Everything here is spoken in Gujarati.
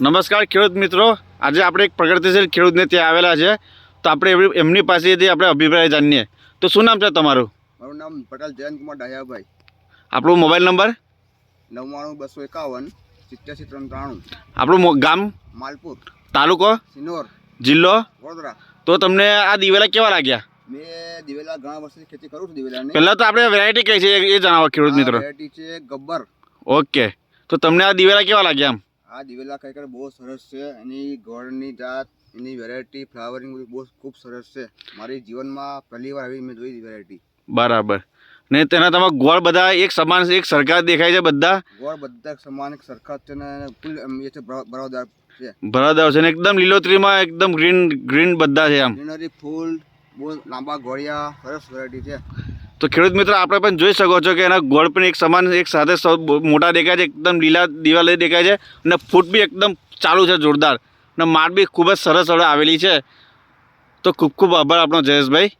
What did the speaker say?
નમસ્કાર ખેડૂત મિત્રો, આજે આપણે એક પ્રગતિશીલ ખેડૂતને ત્યાં આવેલા છે, તો આપણે એમની પાસેથી આપણે અભિપ્રાય જાણીએ. તો શું નામ છે તમારું? મારું નામ પટેલ જયંતકુમાર ડાયાભાઈ. આપણું મોબાઈલ નંબર? 99 251 87 393. આપણું ગામ? માલપુર. તાલુકો? સિનોર. જિલ્લો? વડોદરા. તો તમને આ દિવેલા કેવા લાગ્યા? મેં દિવેલા ઘણા વર્ષથી ખેતી કરું છું દિવેલાની. પહેલાં તો આપણે વેરાયટી કઈ છે એ જણાવો ખેડૂત મિત્રો. વેરાયટી છે ગબ્બર. ઓકે, તો તમને આ દિવેલા કેવા લાગ્યા? આ દિવેલા ખરેખર બહુ સરસ છે. એની ગોળની જાત, એની વેરાયટી, ફ્લાવરિંગ બહુ ખૂબ સરસ છે. મારી જીવનમાં પહેલી વાર આવી મેં જોઈ વેરાયટી. બરાબર. ને તેના તમારા ગોળ બધા એક સમાન એક સરખા દેખાય છે? બધા ગોળ બધા સમાન એક સરખા છે ને ફૂલ એ છે બરાબર છે. ભરાદાર છે ને એકદમ લીલોતરીમાં એકદમ ગ્રીન બધા છે આમ. ગ્રીનરી ફૂલ, બહુ લાંબા ગોળિયા, સરસ વેરાયટી છે. તો ખેડૂત મિત્રો આપણે પણ જોઈ શકો છો કે એના ગોળ પણ એક સમાન એક સાથે મોટા દેખાય છે, એકદમ લીલા દિવાલે દેખાય છે અને ફૂટ બી એકદમ ચાલુ છે જોરદાર, અને માળ બી ખૂબ જ સરસ હવે આવેલી છે. તો ખૂબ ખૂબ આભાર આપણો જયેશભાઈ.